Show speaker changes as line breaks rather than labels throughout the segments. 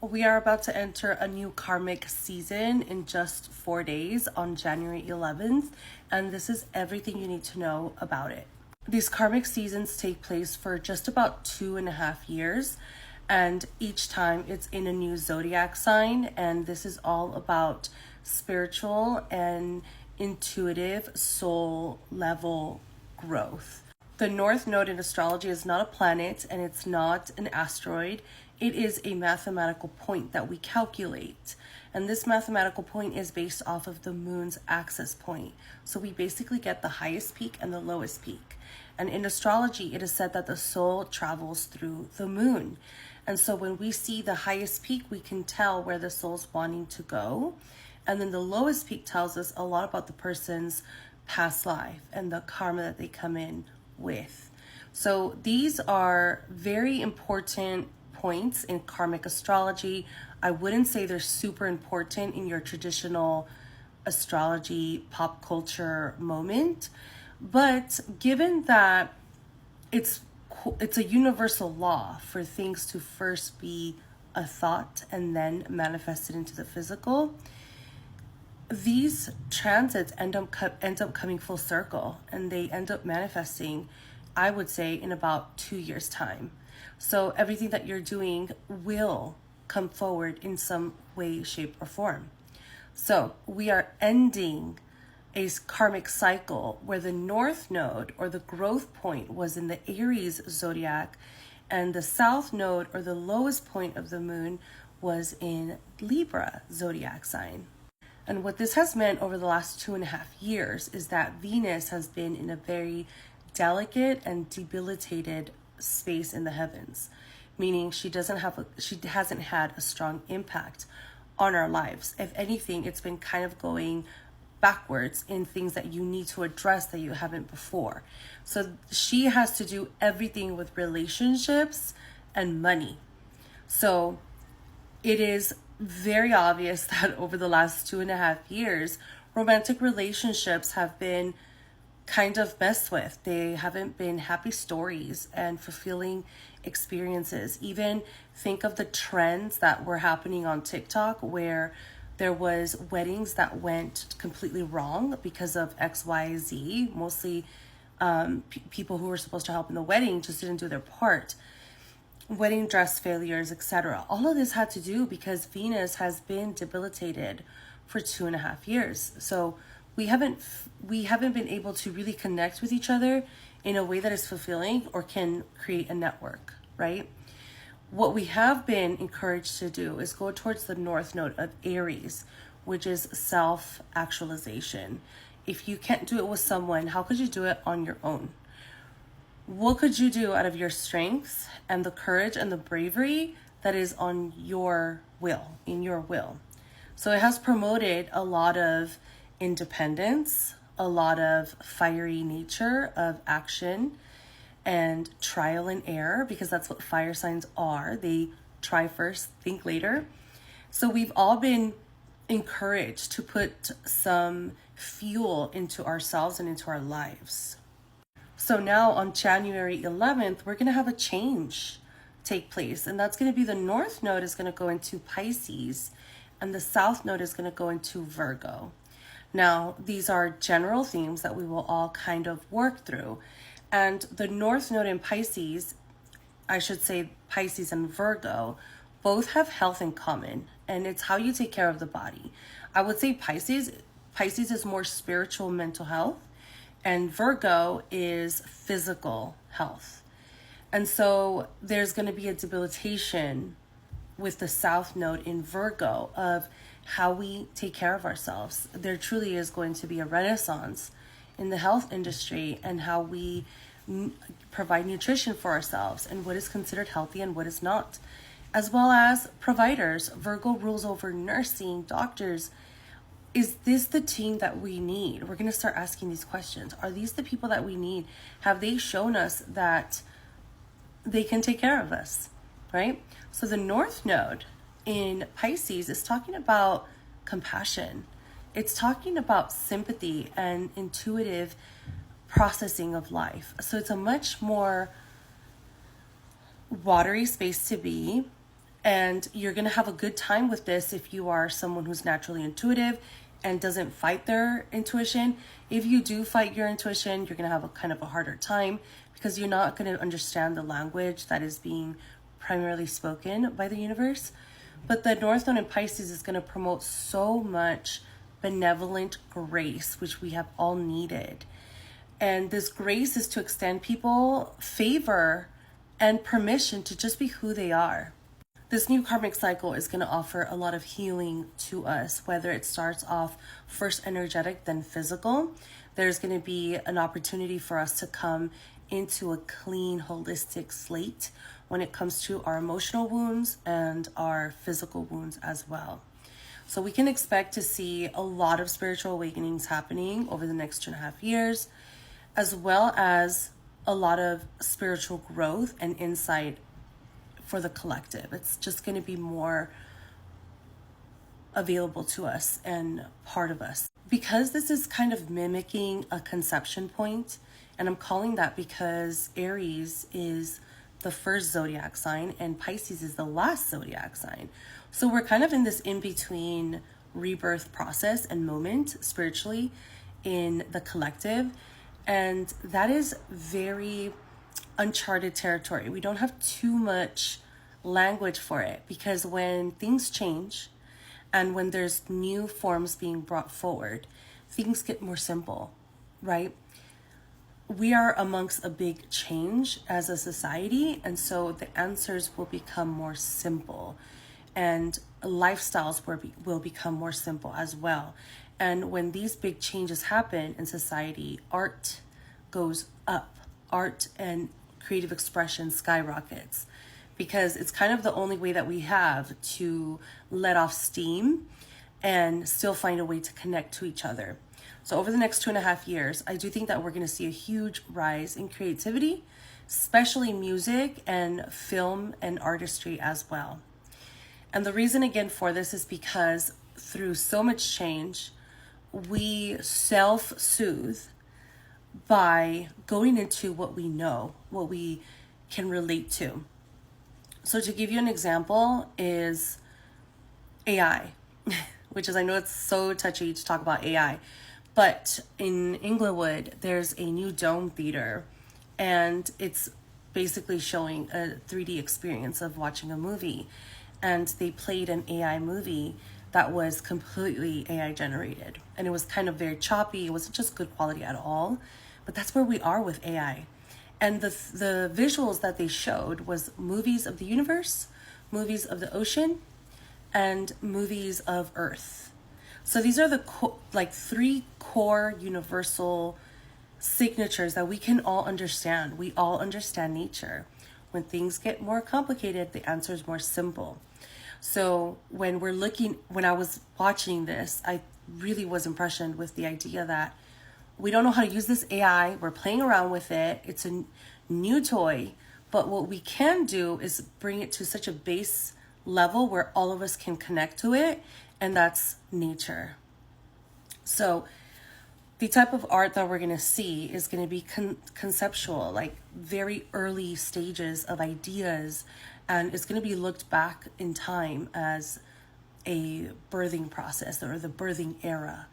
We are about to enter a new karmic season in just 4 days on January 11th, and this is everything you need to know about it. These karmic seasons take place for just about 2.5 years, and each time it's in a new zodiac sign, and this is all about spiritual and intuitive soul level growth. The North Node in astrology is not a planet and it's not an asteroid. It is a mathematical point that we calculate. And this mathematical point is based off of the moon's axis point. So we basically get the highest peak and the lowest peak. And in astrology, it is said that the soul travels through the moon. And so when we see the highest peak, we can tell where the soul's wanting to go. And then the lowest peak tells us a lot about the person's past life and the karma that they come in with. So these are very important points in karmic astrology. I wouldn't say they're super important in your traditional astrology pop culture moment, but given that it's a universal law for things to first be a thought and then manifested into the physical, these transits end up coming full circle, and they end up manifesting, I would say, in about 2 years' time. So everything that you're doing will come forward in some way, shape, or form. So we are ending a karmic cycle where the North Node or the growth point was in the Aries zodiac, and the South Node or the lowest point of the moon was in Libra zodiac sign. And what this has meant over the last 2.5 years is that Venus has been in a very delicate and debilitated space in the heavens, meaning she hasn't had a strong impact on our lives. If anything, it's been kind of going backwards in things that you need to address that you haven't before. So she has to do everything with relationships and money. So it is very obvious that over the last 2.5 years, romantic relationships have been kind of messed with. They haven't been happy stories and fulfilling experiences. Even think of the trends that were happening on TikTok where there was weddings that went completely wrong because of XYZ. Mostly people who were supposed to help in the wedding just didn't do their part. Wedding dress failures, etc. All of this had to do because Venus has been debilitated for 2.5 years. So we haven't been able to really connect with each other in a way that is fulfilling or can create a network, right? What we have been encouraged to do is go towards the North Node of Aries, which is self-actualization. If you can't do it with someone, how could you do it on your own? What could you do out of your strengths and the courage and the bravery that is on your will, in your will? So it has promoted a lot of independence, a lot of fiery nature of action and trial and error, because that's what fire signs are. They try first, think later. So we've all been encouraged to put some fuel into ourselves and into our lives. So now on January 11th, we're going to have a change take place. And that's going to be the North Node is going to go into Pisces and the South Node is going to go into Virgo. Now, these are general themes that we will all kind of work through. And the North Node in Pisces, I should say Pisces and Virgo, both have health in common. And it's how you take care of the body. I would say Pisces is more spiritual mental health. And Virgo is physical health. And so there's going to be a debilitation with the South Node in Virgo of how we take care of ourselves. There truly is going to be a renaissance in the health industry and how we provide nutrition for ourselves and what is considered healthy and what is not. As well as providers. Virgo rules over nursing, doctors. Is this the team that we need? We're going to start asking these questions. Are these the people that we need? Have they shown us that they can take care of us, right? So the North Node in Pisces is talking about compassion. It's talking about sympathy and intuitive processing of life. So it's a much more watery space to be. And you're going to have a good time with this if you are someone who's naturally intuitive and doesn't fight their intuition. If you do fight your intuition, you're going to have a kind of a harder time because you're not going to understand the language that is being primarily spoken by the universe. But the North Node in Pisces is going to promote so much benevolent grace, which we have all needed. And this grace is to extend people favor and permission to just be who they are. This new karmic cycle is going to offer a lot of healing to us, whether it starts off first energetic, then physical. There's going to be an opportunity for us to come into a clean, holistic slate when it comes to our emotional wounds and our physical wounds as well. So we can expect to see a lot of spiritual awakenings happening over the next 2.5 years, as well as a lot of spiritual growth and insight for the collective. It's just going to be more available to us and part of us. Because this is kind of mimicking a conception point, and I'm calling that because Aries is the first zodiac sign and Pisces is the last zodiac sign. So we're kind of in this in-between rebirth process and moment spiritually in the collective. And that is very uncharted territory. We don't have too much language for it because when things change and when there's new forms being brought forward, things get more simple, right? We are amongst a big change as a society, and so the answers will become more simple and lifestyles will become more simple as well. And when these big changes happen in society, art goes up. Art and creative expression skyrockets because it's kind of the only way that we have to let off steam and still find a way to connect to each other. So over the next 2.5 years, I do think that we're going to see a huge rise in creativity, especially music and film and artistry as well. And the reason again for this is because through so much change, we self-soothe by going into what we know, what we can relate to. So to give you an example is AI, which is, I know it's so touchy to talk about AI, but in Inglewood, there's a new dome theater and it's basically showing a 3D experience of watching a movie. And they played an AI movie that was completely AI generated. And it was kind of very choppy. It wasn't just good quality at all. But that's where we are with AI. And the visuals that they showed was movies of the universe, movies of the ocean, and movies of Earth. So these are the 3 core universal signatures that we can all understand. We all understand nature. When things get more complicated, the answer is more simple. So when I was watching this, I really was impressioned with the idea that we don't know how to use this AI. We're playing around with it. It's a new toy. But what we can do is bring it to such a base level where all of us can connect to it. And that's nature. So the type of art that we're going to see is going to be conceptual, like very early stages of ideas. And it's going to be looked back in time as a birthing process or the birthing era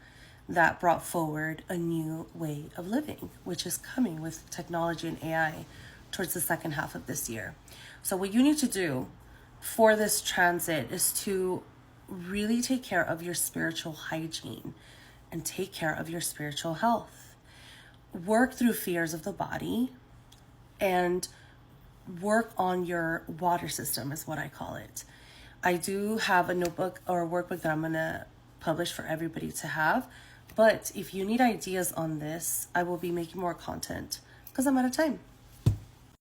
that brought forward a new way of living, which is coming with technology and AI towards the second half of this year. So what you need to do for this transit is to really take care of your spiritual hygiene and take care of your spiritual health. Work through fears of the body and work on your water system is what I call it. I do have a notebook or a workbook that I'm going to publish for everybody to have. But if you need ideas on this, I will be making more content because I'm out of time.